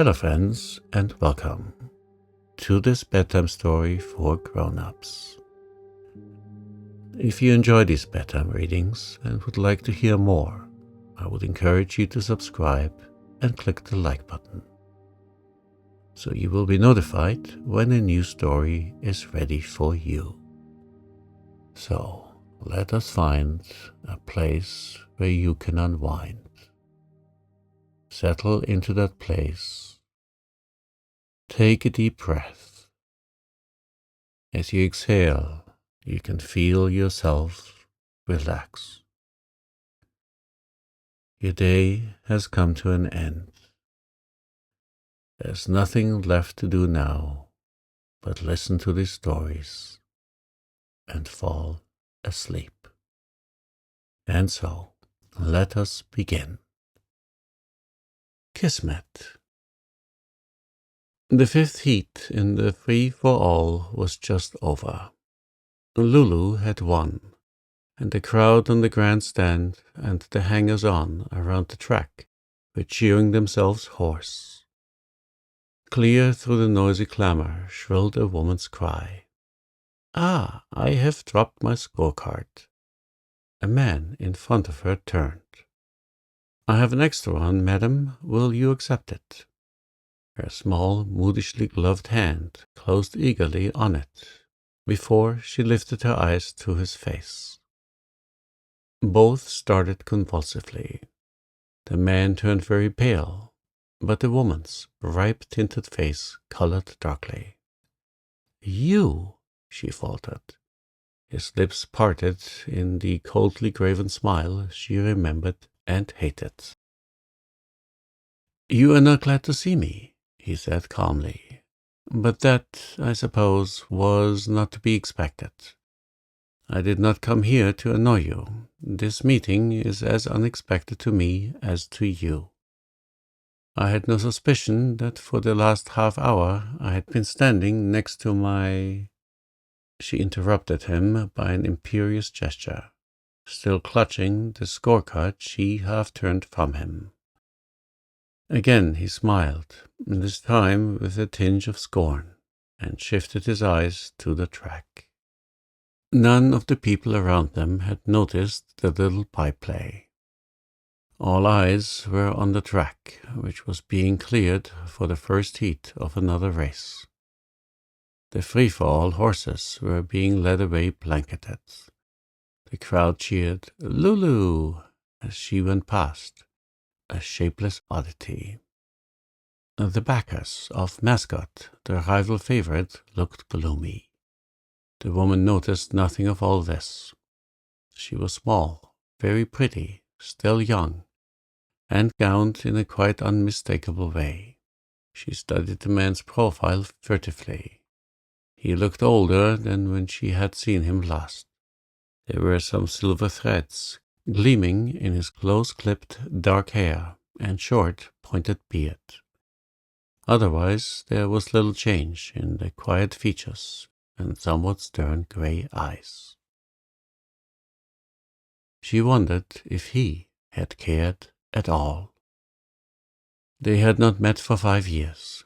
Hello friends, and welcome to this bedtime story for grown-ups. If you enjoy these bedtime readings and would like to hear more, I would encourage you to subscribe and click the like button, so you will be notified when a new story is ready for you. So, let us find a place where you can unwind. Settle into that place. Take a deep breath. As you exhale, you can feel yourself relax. Your day has come to an end. There's nothing left to do now but listen to these stories and fall asleep. And so, let us begin. Kismet. The fifth heat in the free-for-all was just over. Lulu had won, and the crowd on the grandstand and the hangers-on around the track were cheering themselves hoarse. Clear through the noisy clamor shrilled a woman's cry. "Ah, I have dropped my scorecard." A man in front of her turned. "I have an extra one, madam. Will you accept it?" Her small, modishly gloved hand closed eagerly on it before she lifted her eyes to his face. Both started convulsively. The man turned very pale, but the woman's ripe-tinted face colored darkly. "You," she faltered. His lips parted in the coldly graven smile she remembered and hated. "You are not glad to see me," he said calmly. "But that, I suppose, was not to be expected. I did not come here to annoy you. This meeting is as unexpected to me as to you. I had no suspicion that for the last half hour I had been standing next to my—" She interrupted him by an imperious gesture, still clutching the scorecard she half turned from him. Again he smiled, this time with a tinge of scorn, and shifted his eyes to the track. None of the people around them had noticed the little byplay. All eyes were on the track, which was being cleared for the first heat of another race. The free-for-all horses were being led away blanketed. The crowd cheered "Lulu" as she went past, a shapeless oddity. The backers of Mascot, the rival favorite, looked gloomy. The woman noticed nothing of all this. She was small, very pretty, still young, and gowned in a quite unmistakable way. She studied the man's profile furtively. He looked older than when she had seen him last. There were some silver threads gleaming in his close-clipped dark hair and short, pointed beard. Otherwise, there was little change in the quiet features and somewhat stern gray eyes. She wondered if he had cared at all. They had not met for 5 years.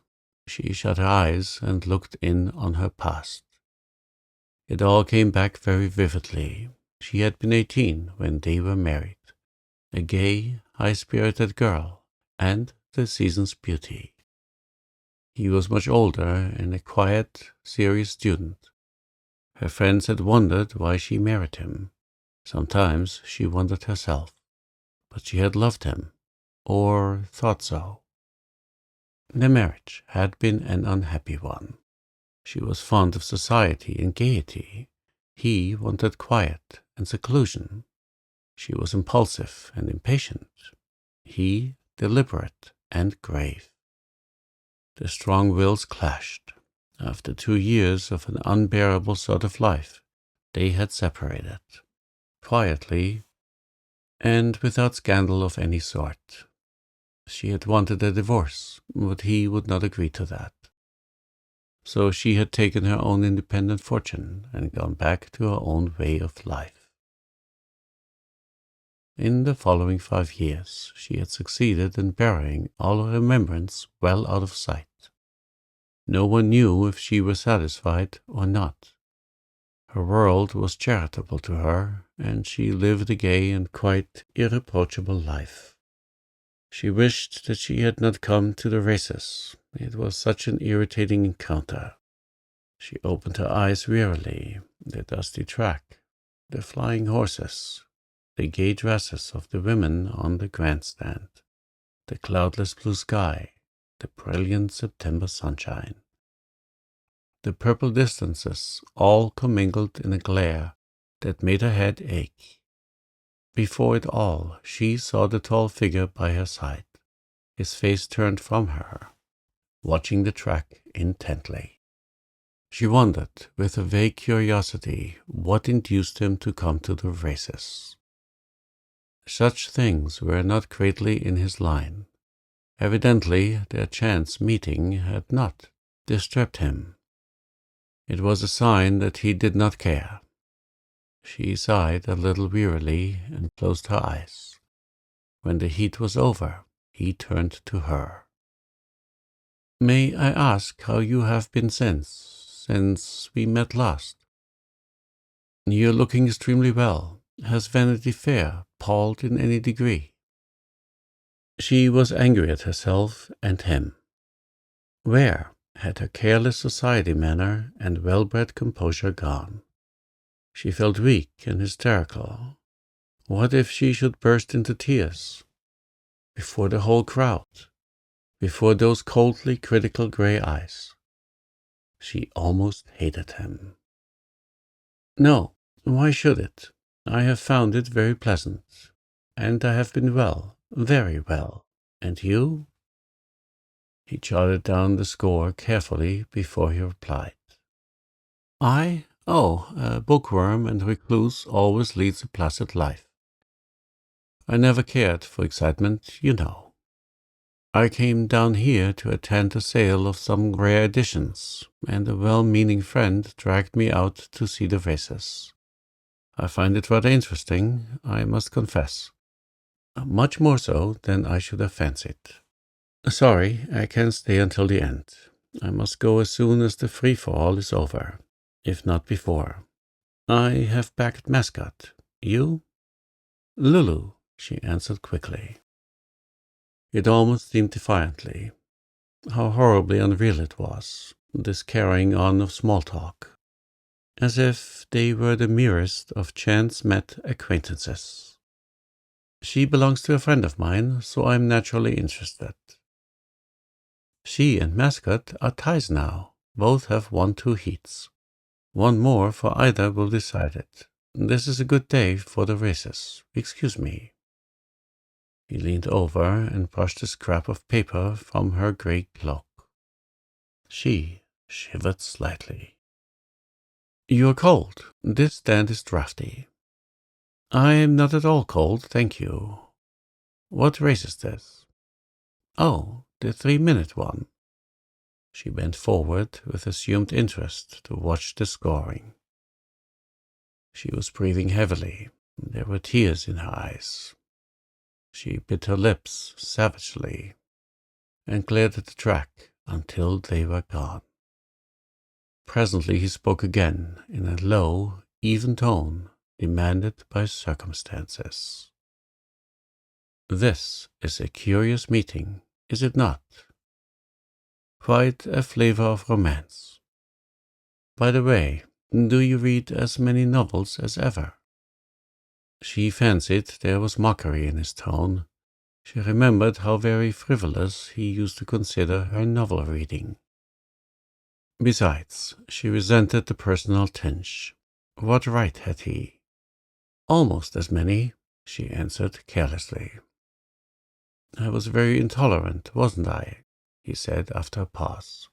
She shut her eyes and looked in on her past. It all came back very vividly. She had been 18 when they were married, a gay, high-spirited girl, and the season's beauty. He was much older and a quiet, serious student. Her friends had wondered why she married him. Sometimes she wondered herself, but she had loved him, or thought so. Their marriage had been an unhappy one. She was fond of society and gaiety. He wanted quiet and seclusion. She was impulsive and impatient. He deliberate and grave. The strong wills clashed. After 2 years of an unbearable sort of life, they had separated, quietly and without scandal of any sort. She had wanted a divorce, but he would not agree to that. So she had taken her own independent fortune and gone back to her own way of life. In the following 5 years, she had succeeded in burying all remembrance well out of sight. No one knew if she were satisfied or not. Her world was charitable to her, and she lived a gay and quite irreproachable life. She wished that she had not come to the races. It was such an irritating encounter. She opened her eyes wearily. The dusty track, the flying horses, the gay dresses of the women on the grandstand, the cloudless blue sky, the brilliant September sunshine. The purple distances all commingled in a glare that made her head ache. Before it all, she saw the tall figure by her side, his face turned from her, watching the track intently. She wondered, with a vague curiosity, what induced him to come to the races. Such things were not greatly in his line. Evidently, their chance meeting had not disturbed him. It was a sign that he did not care. She sighed a little wearily and closed her eyes. When the heat was over, he turned to her. "May I ask how you have been since we met last?" "You're looking extremely well. Has Vanity Fair palled in any degree?" She was angry at herself and him. Where had her careless society manner and well-bred composure gone? She felt weak and hysterical. What if she should burst into tears? Before the whole crowd, before those coldly critical gray eyes. She almost hated him. "No, why should it? I have found it very pleasant, and I have been well, very well. And you?" He jotted down the score carefully before he replied. "I? Oh, a bookworm and recluse always leads a placid life. I never cared for excitement, you know. I came down here to attend a sale of some rare editions, and a well-meaning friend dragged me out to see the races. I find it rather interesting, I must confess. Much more so than I should have fancied. Sorry, I can't stay until the end. I must go as soon as the free-for-all is over, if not before. I have backed Mascot. You?" "Lulu," she answered quickly. It almost seemed defiantly. How horribly unreal it was, this carrying on of small talk, as if they were the merest of chance-met acquaintances. "She belongs to a friend of mine, so I am naturally interested. She and Mascot are ties now. Both have won 2 heats. One more for either will decide it. This is a good day for the races. Excuse me." He leaned over and brushed a scrap of paper from her grey cloak. She shivered slightly. "You're cold. This stand is draughty." "I'm not at all cold, thank you. What race is this?" "Oh, the 3-minute one." She bent forward with assumed interest to watch the scoring. She was breathing heavily. There were tears in her eyes. She bit her lips savagely and glared at the track until they were gone. Presently he spoke again in a low, even tone demanded by circumstances. "This is a curious meeting, is it not? Quite a flavor of romance. By the way, do you read as many novels as ever?" She fancied there was mockery in his tone. She remembered how very frivolous he used to consider her novel reading. Besides, she resented the personal tinge. What right had he? "Almost as many," she answered carelessly. "I was very intolerant, wasn't I?" he said after a pause.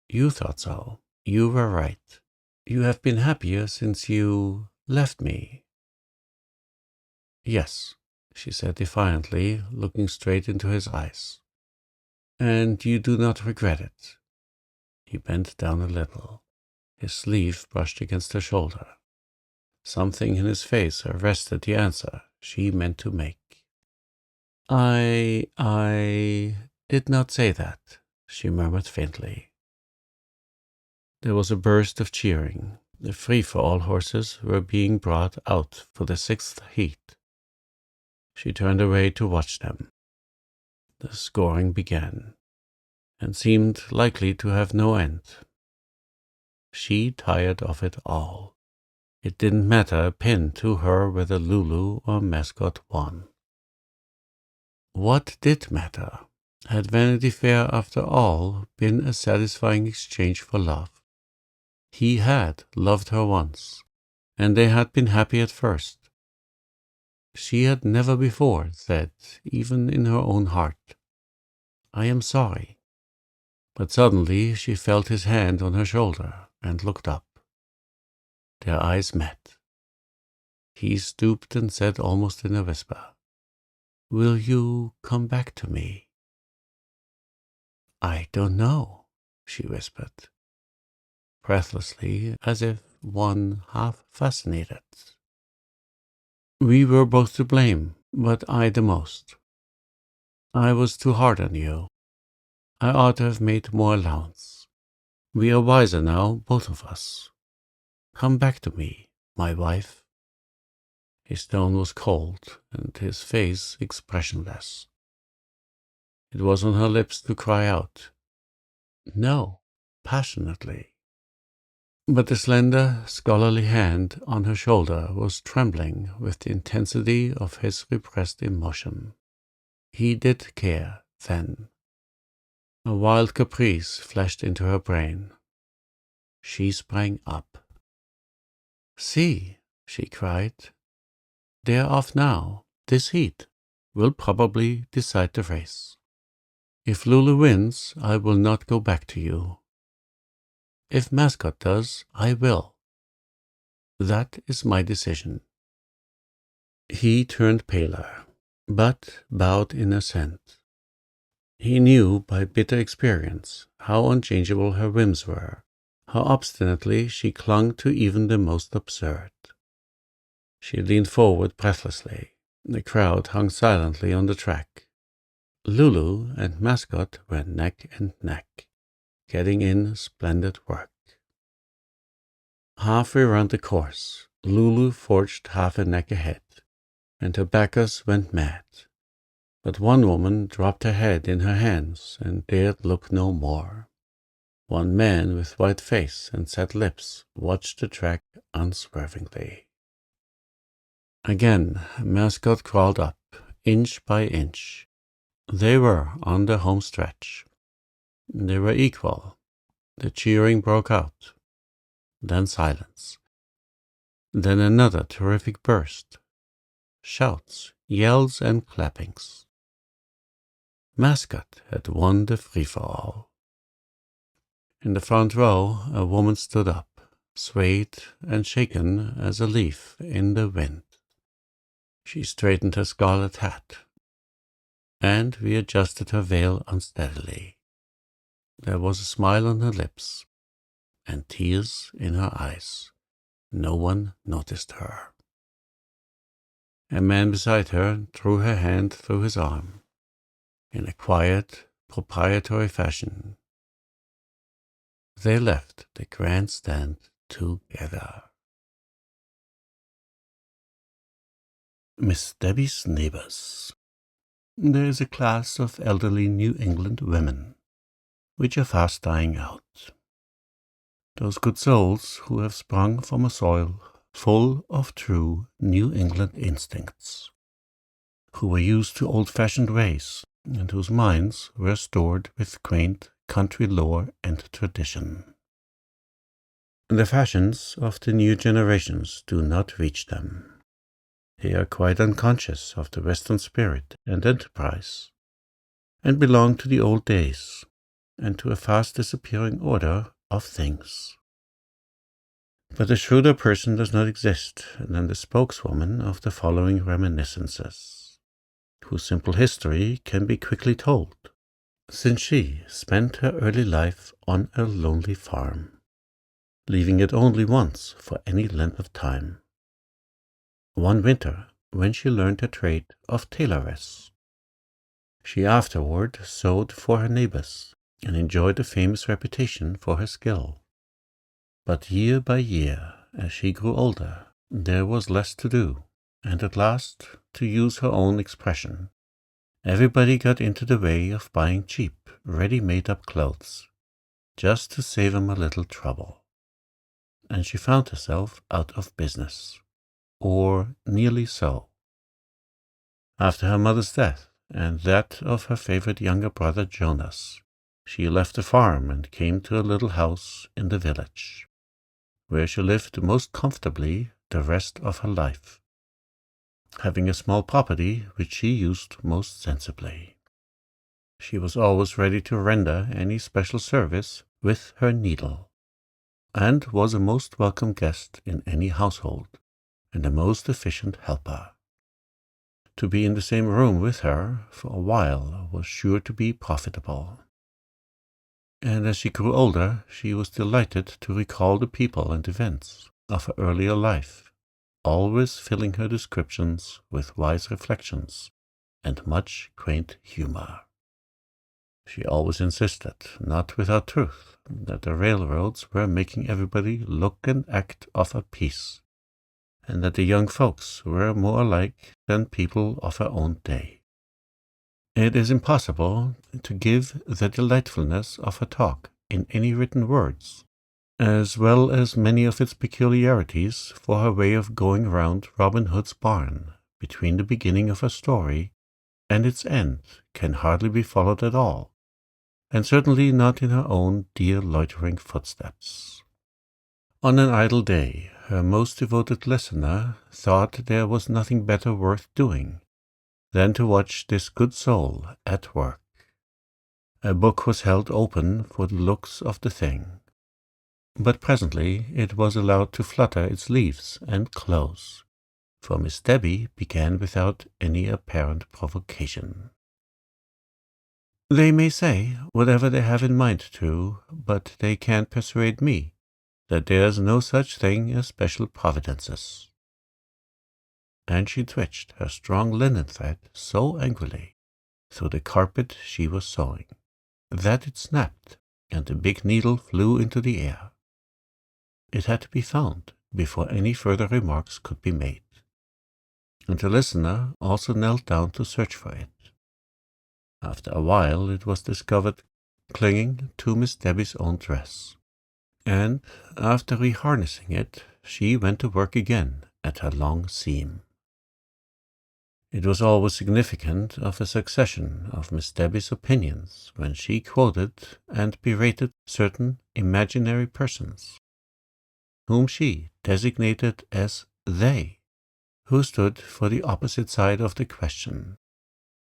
"You thought so. You were right. You have been happier since you left me." "Yes," she said defiantly, looking straight into his eyes. "And you do not regret it?" He bent down a little. His sleeve brushed against her shoulder. Something in his face arrested the answer she meant to make. I did not say that, she murmured faintly. There was a burst of cheering. The free-for-all horses were being brought out for the 6th heat. She turned away to watch them. The scoring began, and seemed likely to have no end. She tired of it all. It didn't matter a pin to her whether Lulu or Mascot won. What did matter? Had Vanity Fair, after all, been a satisfying exchange for love? He had loved her once, and they had been happy at first. She had never before said, even in her own heart, "I am sorry." But suddenly she felt his hand on her shoulder and looked up. Their eyes met. He stooped and said almost in a whisper, "Will you come back to me?" "I don't know," she whispered, breathlessly, as if one half fascinated. "We were both to blame, but I the most. I was too hard on you. I ought to have made more allowance. We are wiser now, both of us. Come back to me, my wife." His tone was cold, and his face expressionless. It was on her lips to cry out, "No," passionately. But the slender, scholarly hand on her shoulder was trembling with the intensity of his repressed emotion. He did care, then. A wild caprice flashed into her brain. She sprang up. "See," she cried. "They are off now. This heat will probably decide the race. If Lulu wins, I will not go back to you. If Mascot does, I will. That is my decision." He turned paler, but bowed in assent. He knew by bitter experience how unchangeable her whims were, how obstinately she clung to even the most absurd. She leaned forward breathlessly. The crowd hung silently on the track. Lulu and Mascot were neck and neck, getting in splendid work. Halfway round the course, Lulu forged half a neck ahead, and her backers went mad. But one woman dropped her head in her hands and dared look no more. One man with white face and set lips watched the track unswervingly. Again, Mascot crawled up, inch by inch. They were on the home stretch. They were equal. The cheering broke out. Then silence. Then another terrific burst. Shouts, yells, and clappings. Mascot had won the free-for-all. In the front row, a woman stood up, swayed and shaken as a leaf in the wind. She straightened her scarlet hat and readjusted her veil unsteadily. There was a smile on her lips and tears in her eyes. No one noticed her. A man beside her drew her hand through his arm in a quiet, proprietary fashion. They left the grandstand together. Miss Debby's neighbors. There is a class of elderly New England women which are fast dying out. Those good souls who have sprung from a soil full of true New England instincts, who were used to old-fashioned ways, and whose minds were stored with quaint country lore and tradition. The fashions of the new generations do not reach them. They are quite unconscious of the Western spirit and enterprise, and belong to the old days, and to a fast disappearing order of things. But a shrewder person does not exist than the spokeswoman of the following reminiscences, whose simple history can be quickly told, since she spent her early life on a lonely farm, leaving it only once for any length of time. One winter, when she learned the trade of tailoress. She afterward sewed for her neighbors and enjoyed a famous reputation for her skill. But year by year, as she grew older, there was less to do, and at last, to use her own expression, everybody got into the way of buying cheap, ready-made-up clothes, just to save 'em a little trouble. And she found herself out of business, or nearly so. After her mother's death, and that of her favorite younger brother Jonas, she left the farm and came to a little house in the village, where she lived most comfortably the rest of her life, having a small property which she used most sensibly. She was always ready to render any special service with her needle, and was a most welcome guest in any household, and a most efficient helper. To be in the same room with her for a while was sure to be profitable. And as she grew older, she was delighted to recall the people and events of her earlier life, always filling her descriptions with wise reflections and much quaint humor. She always insisted, not without truth, that the railroads were making everybody look and act of a piece, and that the young folks were more alike than people of her own day. It is impossible to give the delightfulness of her talk in any written words, as well as many of its peculiarities, for her way of going round Robin Hood's barn between the beginning of her story and its end can hardly be followed at all, and certainly not in her own dear loitering footsteps. On an idle day, her most devoted listener thought there was nothing better worth doing than to watch this good soul at work. A book was held open for the looks of the thing, but presently it was allowed to flutter its leaves and close, for Miss Debby began without any apparent provocation. "They may say whatever they have in mind to, but they can't persuade me that there's no such thing as special providences." And she twitched her strong linen thread so angrily through the carpet she was sewing, that it snapped, and the big needle flew into the air. It had to be found before any further remarks could be made, and the listener also knelt down to search for it. After a while it was discovered clinging to Miss Debby's own dress, and after reharnessing it, she went to work again at her long seam. It was always significant of a succession of Miss Debby's opinions when she quoted and berated certain imaginary persons, whom she designated as they, who stood for the opposite side of the question,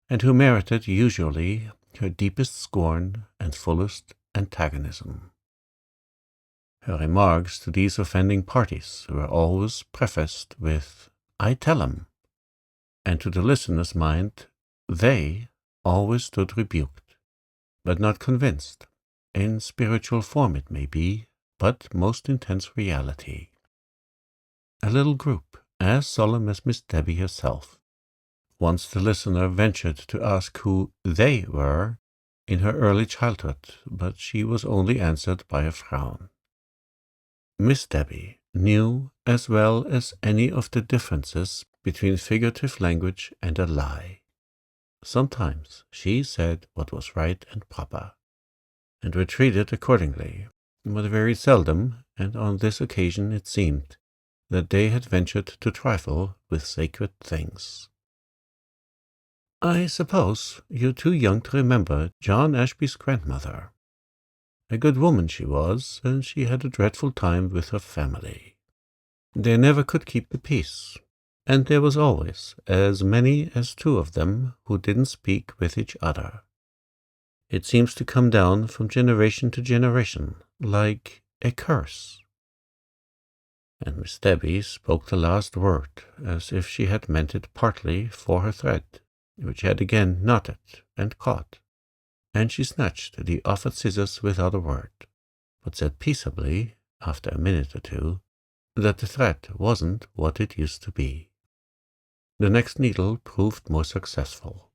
and who merited usually her deepest scorn and fullest antagonism. Her remarks to these offending parties were always prefaced with, "I tell 'em," and to the listener's mind, they always stood rebuked, but not convinced, in spiritual form it may be, but most intense reality. A little group, as solemn as Miss Debby herself. Once the listener ventured to ask who they were in her early childhood, but she was only answered by a frown. Miss Debby knew as well as any of the differences between figurative language and a lie. Sometimes she said what was right and proper, and were treated accordingly, but very seldom, and on this occasion it seemed that they had ventured to trifle with sacred things. "I suppose you're too young to remember John Ashby's grandmother. A good woman she was, and she had a dreadful time with her family. They never could keep the peace, and there was always as many as two of them who didn't speak with each other. It seems to come down from generation to generation, like a curse." And Miss Debby spoke the last word as if she had meant it partly for her thread, which had again knotted and caught, and she snatched the offered scissors without a word, but said peaceably, after a minute or two, that the thread wasn't what it used to be. The next needle proved more successful,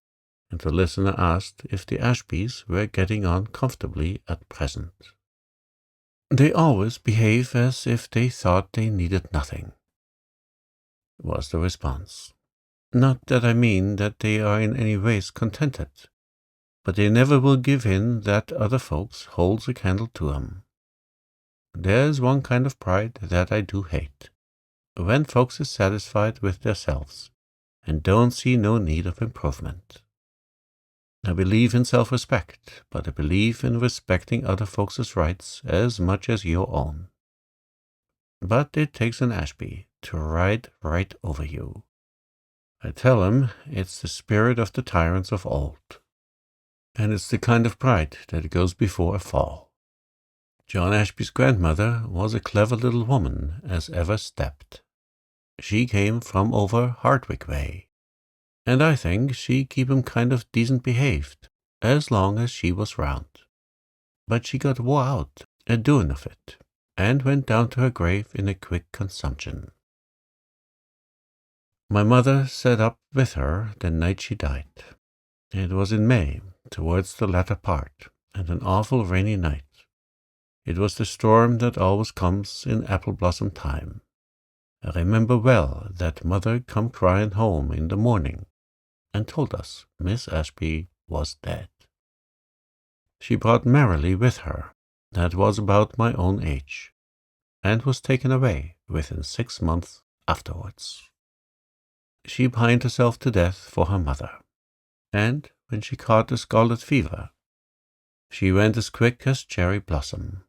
and the listener asked if the Ashbys were getting on comfortably at present. "They always behave as if they thought they needed nothing," was the response. "Not that I mean that they are in any ways contented, but they never will give in that other folks holds a candle to 'em. There's one kind of pride that I do hate, when folks is satisfied with theirselves and don't see no need of improvement. I believe in self-respect, but I believe in respecting other folks' rights as much as your own. But it takes an Ashby to ride right over you. I tell 'em it's the spirit of the tyrants of old, and it's the kind of pride that goes before a fall. John Ashby's grandmother was a clever little woman as ever stepped. She came from over Hardwick way, and I think she keep 'em kind of decent behaved, as long as she was round. But she got wore out a doing of it, and went down to her grave in a quick consumption. My mother sat up with her the night she died. It was in May, towards the latter part, and an awful rainy night. It was the storm that always comes in apple blossom time. I remember well that mother come crying home in the morning and told us Miss Ashby was dead. She brought Merrily with her, that was about my own age, and was taken away within 6 months afterwards. She pined herself to death for her mother, and when she caught the scarlet fever, she went as quick as cherry blossom,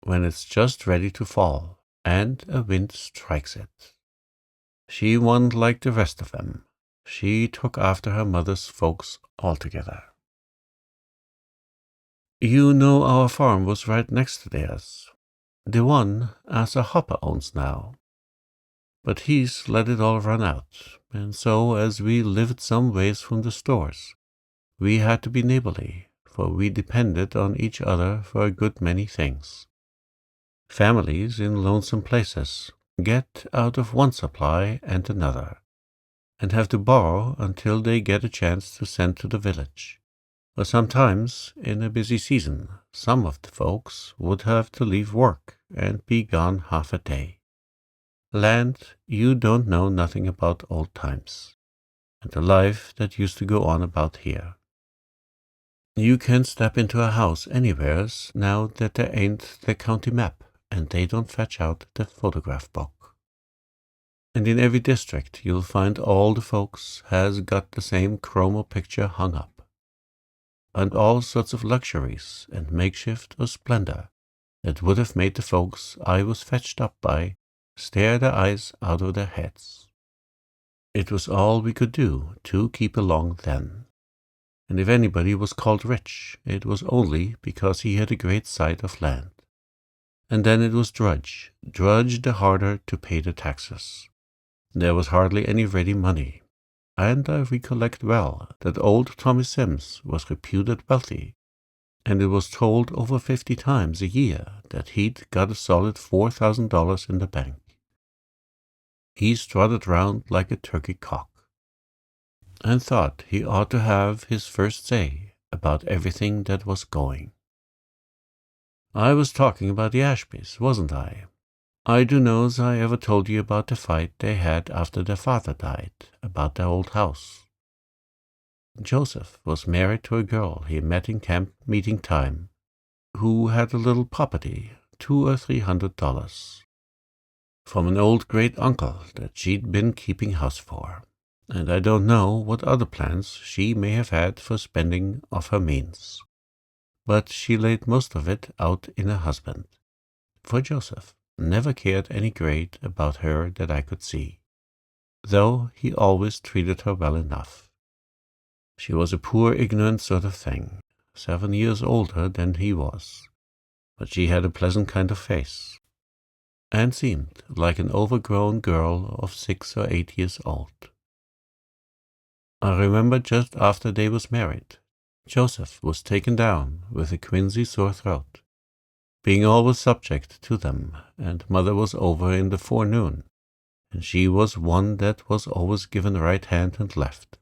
when it's just ready to fall, and a wind strikes it. She wasn't like the rest of them. She took after her mother's folks altogether. You know our farm was right next to theirs, the one as a Hopper owns now. But he's let it all run out, and so as we lived some ways from the stores, we had to be neighborly, for we depended on each other for a good many things. Families in lonesome places get out of one supply and another, and have to borrow until they get a chance to send to the village. Or sometimes, in a busy season, some of the folks would have to leave work and be gone half a day. Land, you don't know nothing about old times, and the life that used to go on about here. You can step into a house anywheres now that there ain't the county map, and they don't fetch out the photograph book. And in every district you'll find all the folks has got the same chromo picture hung up, and all sorts of luxuries and makeshift or splendor that would have made the folks I was fetched up by stare their eyes out of their heads. It was all we could do to keep along then, and if anybody was called rich, it was only because he had a great sight of land. And then it was drudge the harder to pay the taxes. There was hardly any ready money, and I recollect well that old Tommy Sims was reputed wealthy, and it was told over 50 times a year that he'd got a solid $4,000 in the bank. He strutted round like a turkey cock, and thought he ought to have his first say about everything that was going. I was talking about the Ashbys, wasn't I? I do know's I ever told you about the fight they had after their father died, about their old house. Joseph was married to a girl he met in camp meeting time, who had a little property, $200 or $300, from an old great-uncle that she'd been keeping house for, and I don't know what other plans she may have had for spending of her means. But she laid most of it out in her husband, for Joseph never cared any great about her that I could see, though he always treated her well enough. She was a poor ignorant sort of thing, 7 years older than he was, but she had a pleasant kind of face, and seemed like an overgrown girl of 6 or 8 years old. I remember just after they was married, Joseph was taken down with a quinsy sore throat, being always subject to them, and mother was over in the forenoon, and she was one that was always given right hand and left.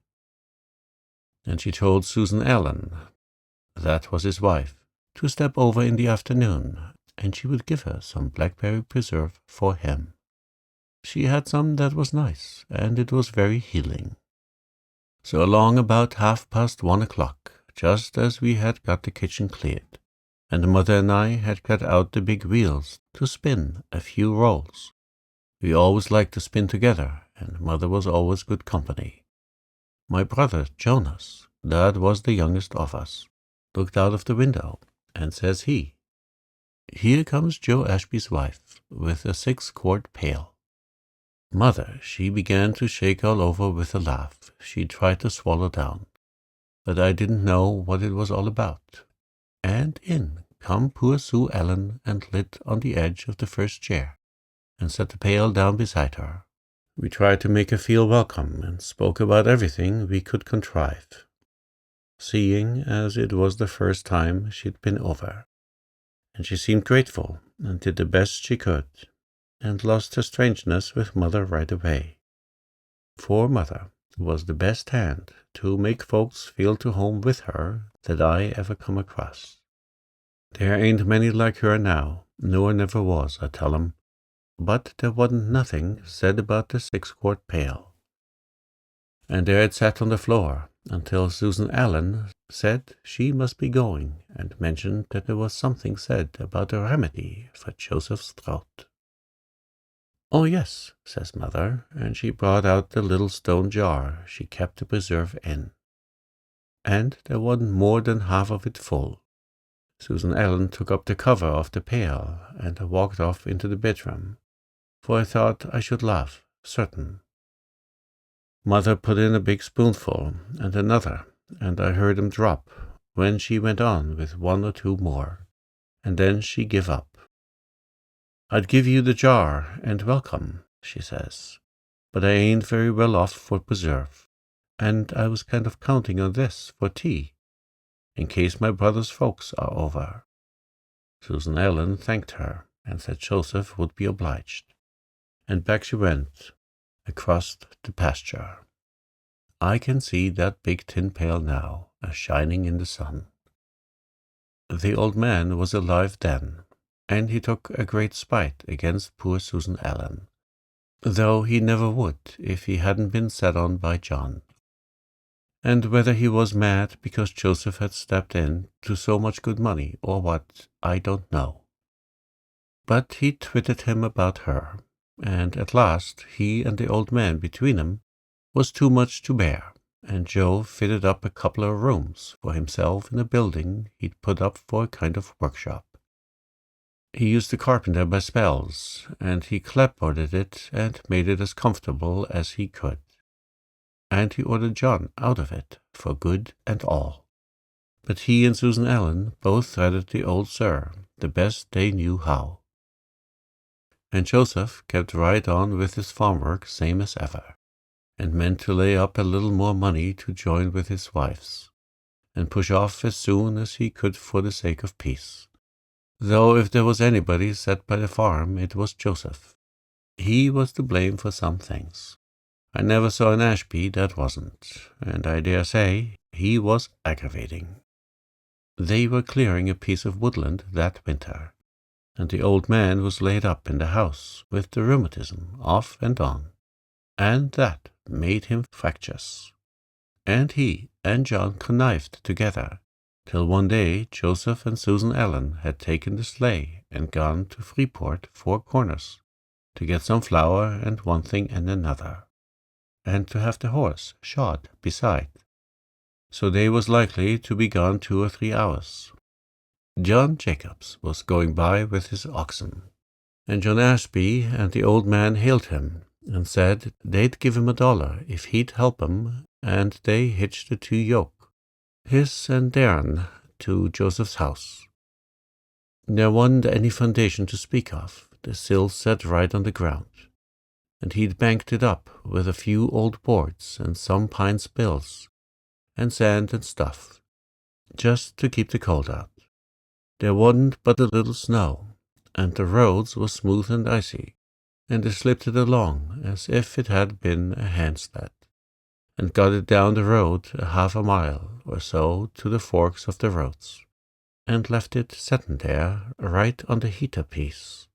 And she told Susan Allen, that was his wife, to step over in the afternoon, and she would give her some blackberry preserve for him. She had some that was nice, and it was very healing. So along about 1:30, just as we had got the kitchen cleared, and Mother and I had got out the big wheels to spin a few rolls. We always liked to spin together, and Mother was always good company. My brother, Jonas, that was the youngest of us, looked out of the window, and says he, "Here comes Joe Ashby's wife, with a 6-quart pail." Mother, she began to shake all over with a laugh she tried to swallow down, but I didn't know what it was all about. And in come poor Sue Ellen and lit on the edge of the first chair, and set the pail down beside her. We tried to make her feel welcome, and spoke about everything we could contrive, seeing as it was the first time she'd been over. And she seemed grateful, and did the best she could, and lost her strangeness with Mother right away. For Mother was the best hand to make folks feel to home with her that I ever come across. There ain't many like her now, nor never was, I tell 'em, but there wasn't nothing said about the 6-quart pail. And there it sat on the floor until Susan Allen said she must be going, and mentioned that there was something said about a remedy for Joseph's throat. "Oh, yes," says Mother, and she brought out the little stone jar she kept the preserve in. And there wasn't more than half of it full. Susan Allen took up the cover of the pail, and I walked off into the bedroom, for I thought I should laugh, certain. Mother put in a big spoonful, and another, and I heard 'em drop, when she went on with 1 or 2 more, and then she give up. "I'd give you the jar, and welcome," she says, "but I ain't very well off for preserve, and I was kind of counting on this for tea, in case my brother's folks are over." Susan Allen thanked her, and said Joseph would be obliged, and back she went, across the pasture. I can see that big tin pail now, shining in the sun. The old man was alive then, and he took a great spite against poor Susan Allen, though he never would if he hadn't been set on by John. And whether he was mad because Joseph had stepped in to so much good money or what, I don't know. But he twitted him about her, and at last he and the old man between 'em was too much to bear, and Joe fitted up a couple of rooms for himself in a building he'd put up for a kind of workshop. He used the carpenter by spells, and he clapboarded it and made it as comfortable as he could. And he ordered John out of it for good and all. But he and Susan Allen both threaded the old sir the best they knew how. And Joseph kept right on with his farm work same as ever, and meant to lay up a little more money to join with his wife's, and push off as soon as he could for the sake of peace. Though if there was anybody set by the farm, it was Joseph. He was to blame for some things. I never saw an Ashby that wasn't, and I dare say he was aggravating. They were clearing a piece of woodland that winter, and the old man was laid up in the house with the rheumatism off and on, and that made him fractious. And he and John connived together, till one day Joseph and Susan Allen had taken the sleigh and gone to Freeport 4 Corners to get some flour and one thing and another, and to have the horse shod beside. So they was likely to be gone 2 or 3 hours. John Jacobs was going by with his oxen, and John Ashby and the old man hailed him, and said they'd give him $1 if he'd help 'em, and they hitched the 2 yoke, his and their'n, to Joseph's house. There wasn't any foundation to speak of, the sill set right on the ground, and he'd banked it up with a few old boards and some pine spills, and sand and stuff, just to keep the cold out. There wasn't but a little snow, and the roads were smooth and icy, and they slipped it along as if it had been a hand sled, and got it down the road a half a mile or so to the forks of the roads, and left it setting there right on the heater piece.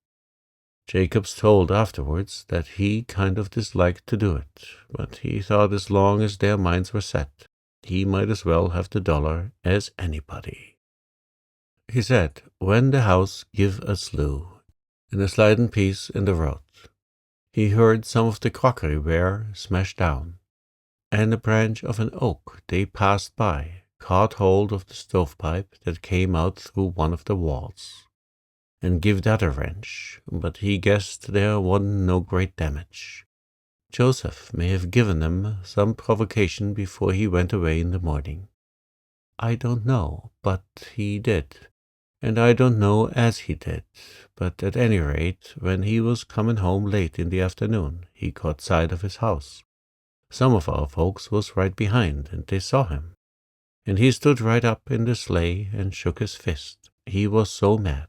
Jacobs told afterwards that he kind of disliked to do it, but he thought as long as their minds were set, he might as well have the dollar as anybody. He said, when the house give a slew, in a sliding piece in the road, he heard some of the crockery ware smash down, and a branch of an oak they passed by caught hold of the stovepipe that came out through one of the walls, and give that a wrench, but he guessed there wasn't no great damage. Joseph may have given them some provocation before he went away in the morning. I don't know, but he did, and I don't know as he did, but at any rate, when he was coming home late in the afternoon, he caught sight of his house. Some of our folks was right behind, and they saw him, and he stood right up in the sleigh and shook his fist. He was so mad.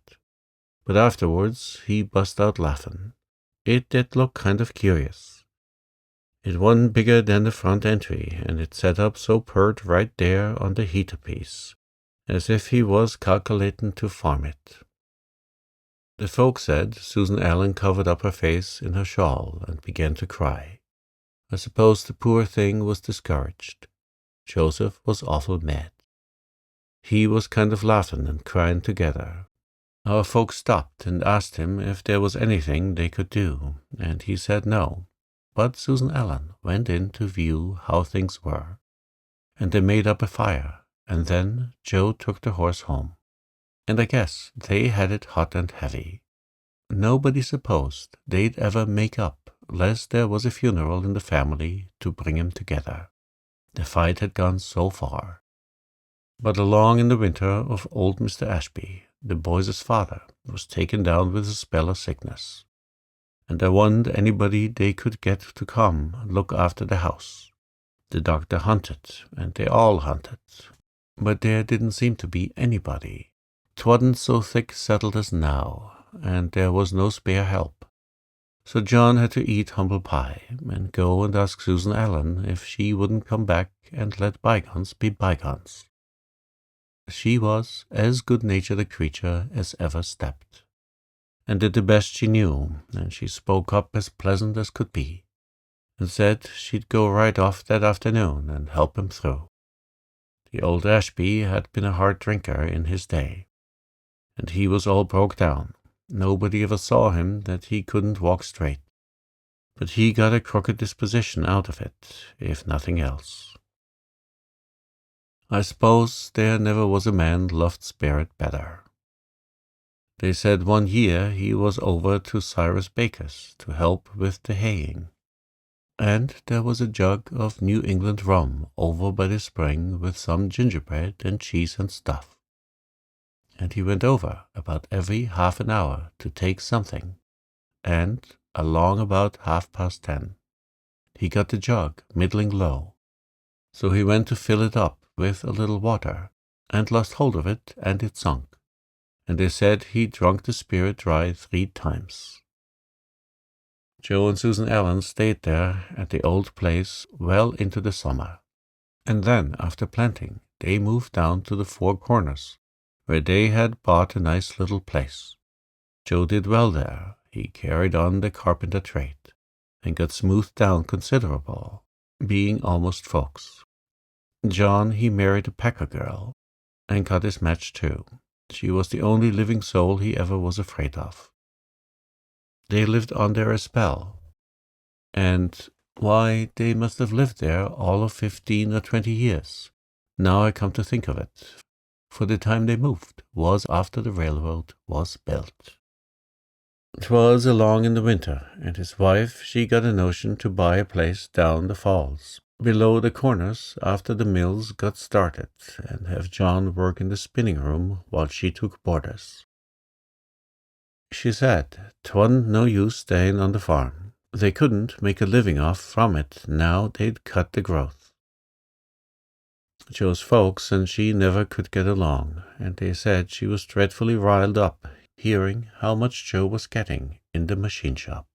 But afterwards he bust out laughing. It did look kind of curious. It wasn't bigger than the front entry, and it set up so pert right there on the heater piece, as if he was calculating to farm it. The folks said Susan Allen covered up her face in her shawl and began to cry. I suppose the poor thing was discouraged. Joseph was awful mad. He was kind of laughing and crying together. Our folks stopped and asked him if there was anything they could do, and he said no. But Susan Allen went in to view how things were, and they made up a fire, and then Joe took the horse home. And I guess they had it hot and heavy. Nobody supposed they'd ever make up, lest there was a funeral in the family to bring 'em together. The fight had gone so far. But along in the winter of old Mr. Ashby, the boys' father was taken down with a spell of sickness, and there wasn't anybody they could get to come look after the house. The doctor hunted, and they all hunted, but there didn't seem to be anybody. 'Twasn't so thick settled as now, and there was no spare help. So John had to eat humble pie and go and ask Susan Allen if she wouldn't come back and let bygones be bygones. She was as good-natured a creature as ever stepped, and did the best she knew, and she spoke up as pleasant as could be, and said she'd go right off that afternoon and help him through. The old Ashby had been a hard drinker in his day, and he was all broke down. Nobody ever saw him that he couldn't walk straight, but he got a crooked disposition out of it, if nothing else. I suppose there never was a man loved spirit better. They said one year he was over to Cyrus Baker's to help with the haying, and there was a jug of New England rum over by the spring with some gingerbread and cheese and stuff, and he went over about every half an hour to take something, and along about 10:30, he got the jug middling low, so he went to fill it up with a little water, and lost hold of it, and it sunk, and they said he drunk the spirit dry 3 times. Joe and Susan Allen stayed there at the old place well into the summer, and then, after planting, they moved down to the Four Corners, where they had bought a nice little place. Joe did well there. He carried on the carpenter trade, and got smoothed down considerable, being almost folks. John, he married a Packer girl, and got his match too. She was the only living soul he ever was afraid of. They lived on there a spell, and, why, they must have lived there all of 15 or 20 years, now I come to think of it, for the time they moved was after the railroad was built. 'Twas along in the winter, and his wife, she got a notion to buy a place down the falls, below the Corners, after the mills got started, and have John work in the spinning room while she took boarders. She said 'twasn't no use staying on the farm. They couldn't make a living off from it now they'd cut the growth. Joe's folks and she never could get along, and they said she was dreadfully riled up hearing how much Joe was getting in the machine shop.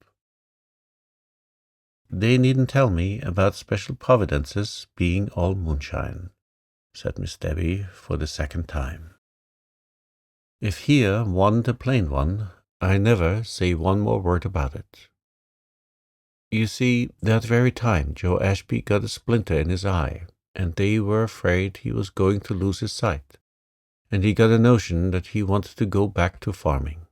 They needn't tell me about special providences being all moonshine," said Miss Debby for the second time. "If here wan't a plain one, I never say one more word about it. You see, that very time Joe Ashby got a splinter in his eye, and they were afraid he was going to lose his sight, and he got a notion that he wanted to go back to farming.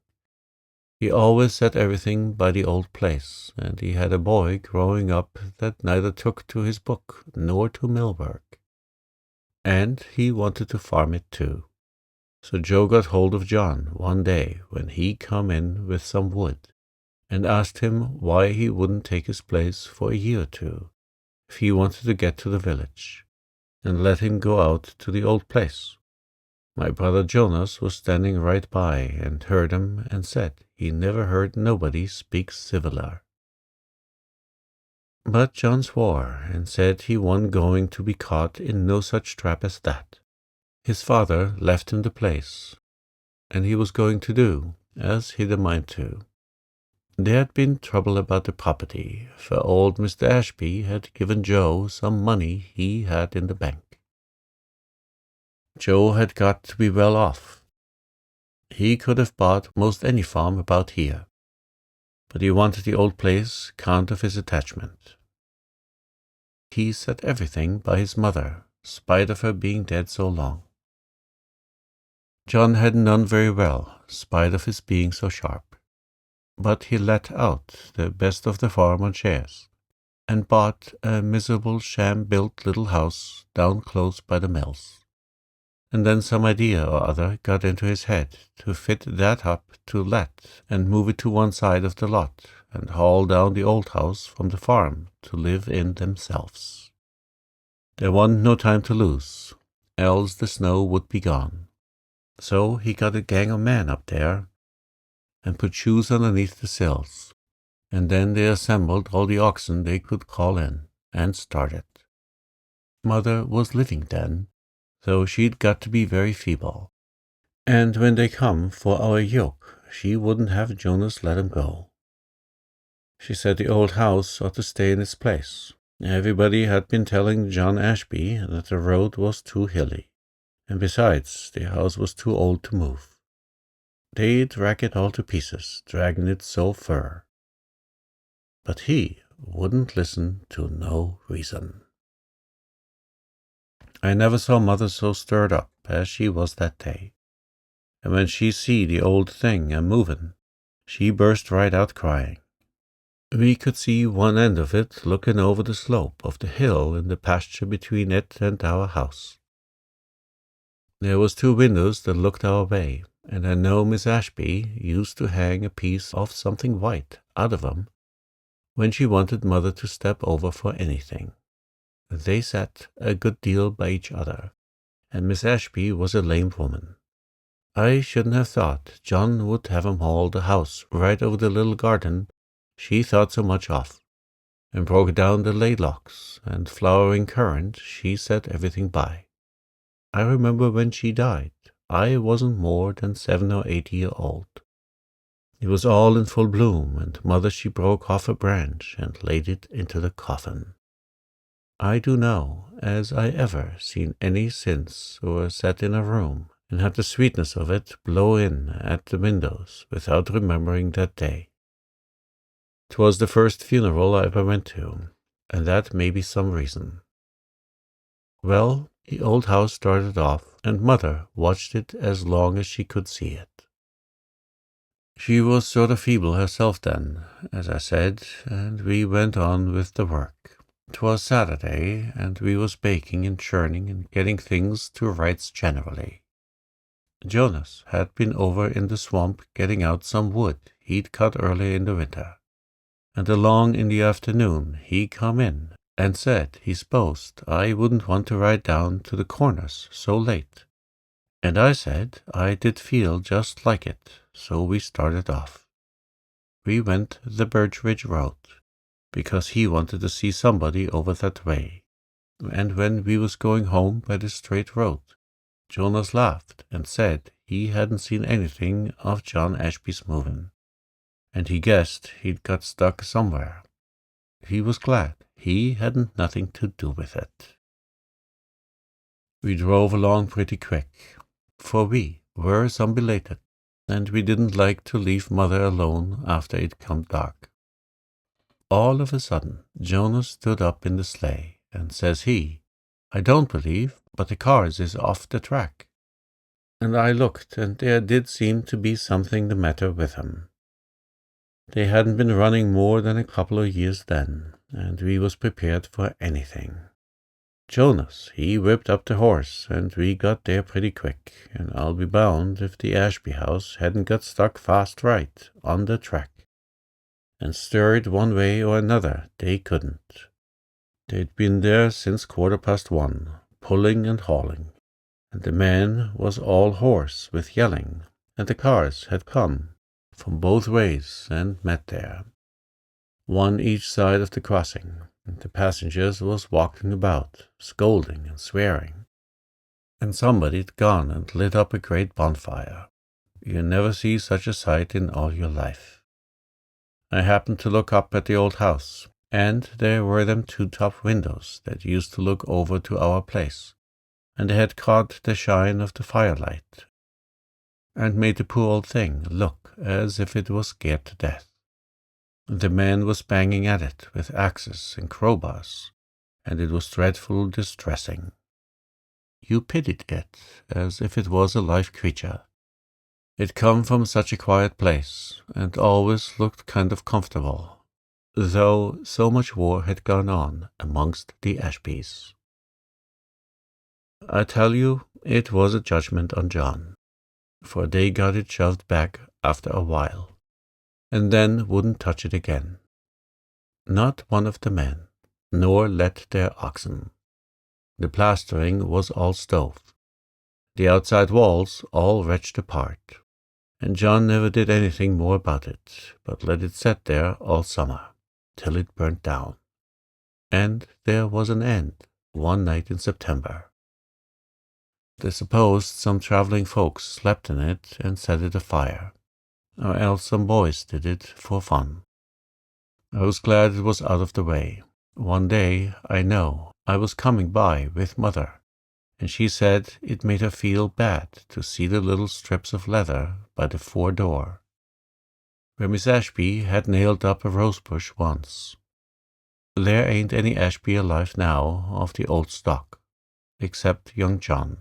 He always set everything by the old place, and he had a boy growing up that neither took to his book nor to mill work. And he wanted to farm it too. So Joe got hold of John one day when he come in with some wood, and asked him why he wouldn't take his place for a year or two, if he wanted to get to the village, and let him go out to the old place. My brother Jonas was standing right by and heard him, and said he never heard nobody speak civiler. But John swore and said he wasn't going to be caught in no such trap as that. His father left him the place, and he was going to do as he'd a mind to. There had been trouble about the property, for old Mr. Ashby had given Joe some money he had in the bank. Joe had got to be well off. He could have bought most any farm about here, but he wanted the old place count of his attachment. He set everything by his mother, spite of her being dead so long. John hadn't done very well, spite of his being so sharp, but he let out the best of the farm on shares, and bought a miserable sham-built little house down close by the mills. And then some idea or other got into his head to fit that up to let and move it to one side of the lot and haul down the old house from the farm to live in themselves. There wasn't no time to lose, else the snow would be gone. So he got a gang of men up there and put shoes underneath the sills, and then they assembled all the oxen they could call in and started. Mother was living then, though she'd got to be very feeble, and when they come for our yoke, she wouldn't have Jonas let 'em go. She said the old house ought to stay in its place. Everybody had been telling John Ashby that the road was too hilly, and besides, the house was too old to move. They'd rack it all to pieces, dragging it so fur. But he wouldn't listen to no reason. I never saw Mother so stirred up as she was that day, and when she see the old thing a-movin', she burst right out crying. We could see one end of it looking over the slope of the hill in the pasture between it and our house. There was 2 windows that looked our way, and I know Miss Ashby used to hang a piece of something white out of 'em when she wanted Mother to step over for anything. They sat a good deal by each other, and Miss Ashby was a lame woman. I shouldn't have thought John would have 'em haul the house right over the little garden she thought so much of, and broke down the laylocks and flowering currant she set everything by. I remember when she died, I wasn't more than 7 or 8 years old. It was all in full bloom, and Mother she broke off a branch and laid it into the coffin. I do know as I ever seen any since, or sat in a room and had the sweetness of it blow in at the windows without remembering that day. 'Twas the first funeral I ever went to, and that may be some reason. Well, the old house started off, and Mother watched it as long as she could see it. She was sort of feeble herself then, as I said, and we went on with the work. 'Twas Saturday, and we was baking and churning and getting things to rights generally. Jonas had been over in the swamp getting out some wood he'd cut early in the winter, and along in the afternoon he come in and said he s'posed I wouldn't want to ride down to the Corners so late, and I said I did feel just like it, so we started off. We went the Birch Ridge Road, because he wanted to see somebody over that way, and when we was going home by the straight road, Jonas laughed and said he hadn't seen anything of John Ashby's movin', and he guessed he'd got stuck somewhere. he was glad he hadn't nothing to do with it. We drove along pretty quick, for we were some belated, and we didn't like to leave Mother alone after it come dark. All of a sudden, Jonas stood up in the sleigh, and says he, "I don't believe, but the cars is off the track." And I looked, and there did seem to be something the matter with 'em. They hadn't been running more than a couple of years then, and we was prepared for anything. Jonas, he whipped up the horse, and we got there pretty quick, and I'll be bound if the Ashby house hadn't got stuck fast right on the track, and stirred one way or another they couldn't. They'd been there since 1:15, pulling and hauling, and the man was all hoarse with yelling, and the cars had come from both ways and met there, one each side of the crossing, and the passengers was walking about, scolding and swearing, and somebody'd gone and lit up a great bonfire. You never see such a sight in all your life. I happened to look up at the old house, and there were them 2 top windows that used to look over to our place, and they had caught the shine of the firelight, and made the poor old thing look as if it was scared to death. The man was banging at it with axes and crowbars, and it was dreadful distressing. You pitied it as if it was a live creature. It come from such a quiet place, and always looked kind of comfortable, though so much war had gone on amongst the Ashbys. I tell you, it was a judgment on John, for they got it shoved back after a while, and then wouldn't touch it again. Not one of the men, nor let their oxen. The plastering was all stove, the outside walls all wretched apart, and John never did anything more about it, but let it set there all summer, till it burnt down. And there was an end one night in September. They supposed some traveling folks slept in it and set it afire, or else some boys did it for fun. I was glad it was out of the way. One day, I know, I was coming by with Mother, and she said it made her feel bad to see the little strips of leather by the fore door, where Miss Ashby had nailed up a rosebush once. There ain't any Ashby alive now of the old stock, except young John.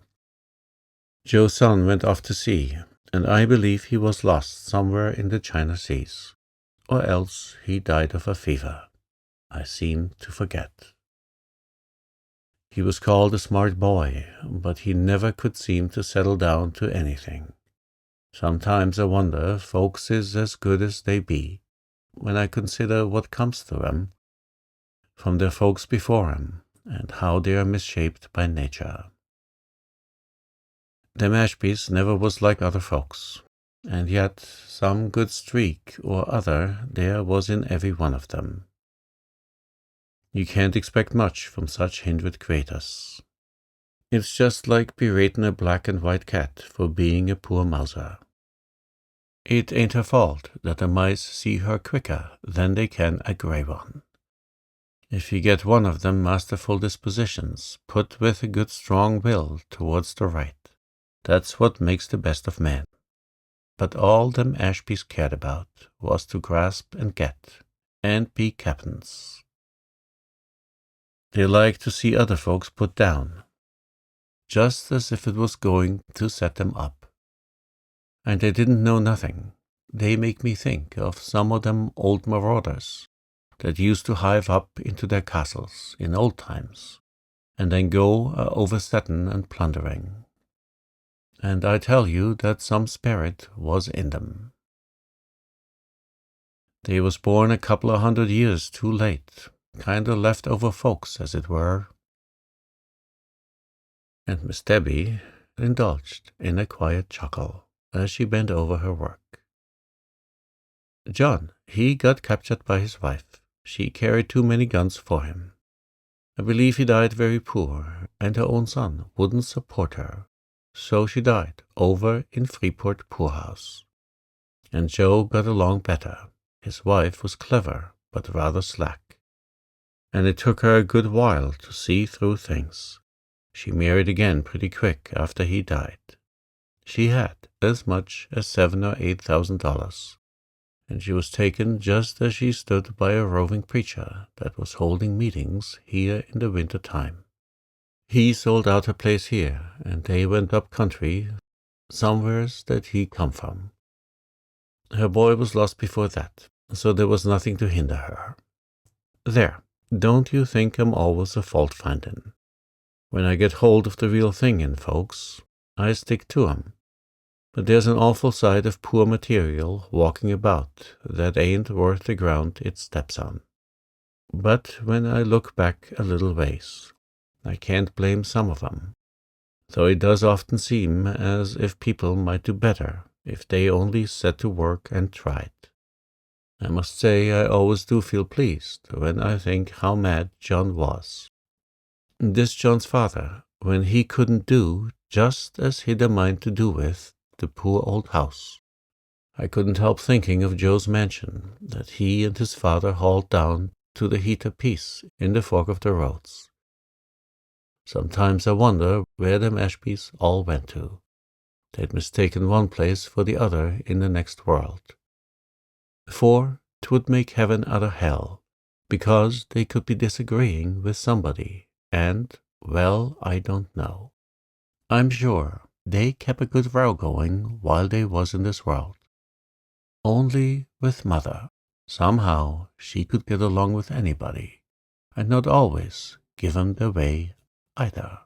Joe's son went off to sea, and I believe he was lost somewhere in the China Seas, or else he died of a fever. I seem to forget. He was called a smart boy, but he never could seem to settle down to anything. Sometimes I wonder if folks is as good as they be, when I consider what comes to 'em from their folks before 'em, and how they are misshaped by nature. Them Ashbys never was like other folks, and yet some good streak or other there was in every one of them. You can't expect much from such hindred creators. It's just like berating a black and white cat for being a poor mouser. It ain't her fault that the mice see her quicker than they can a grey one. If you get one of them masterful dispositions, put with a good strong will towards the right, that's what makes the best of men. But all them Ashbys cared about was to grasp and get, and be captains. They liked to see other folks put down, just as if it was going to set them up. And they didn't know nothing. They make me think of some of them old marauders that used to hive up into their castles in old times, and then go oversetting and plundering. And I tell you that some spirit was in them. They was born a couple of 100 years too late, kind of leftover folks, as it were. And Miss Debby indulged in a quiet chuckle as she bent over her work. John, he got captured by his wife. She carried too many guns for him. I believe he died very poor, and her own son wouldn't support her, so she died over in Freeport poorhouse. And Joe got along better. His wife was clever, but rather slack, and it took her a good while to see through things. She married again pretty quick after he died. She had as much as $7,000 or $8,000, and she was taken just as she stood by a roving preacher that was holding meetings here in the winter time. He sold out a place here, and they went up country, somewheres that he come from. Her boy was lost before that, so there was nothing to hinder her. There, don't you think I'm always a fault-finding. When I get hold of the real thing in folks, I stick to 'em. But there's an awful sight of poor material walking about that ain't worth the ground it steps on. But when I look back a little ways, I can't blame some of 'em, though it does often seem as if people might do better if they only set to work and tried. I must say I always do feel pleased when I think how mad John was. This John's father, when he couldn't do just as he'd a mind to do with the poor old house. I couldn't help thinking of Joe's mansion that he and his father hauled down to the heat of peace in the fork of the roads. Sometimes I wonder where them Ashbys all went to. They'd mistaken one place for the other in the next world. For 'twould make heaven out of hell, because they could be disagreeing with somebody, and, well, I don't know. I'm sure they kept a good row going while they was in this world. Only with Mother, somehow she could get along with anybody, and not always give 'em their way either.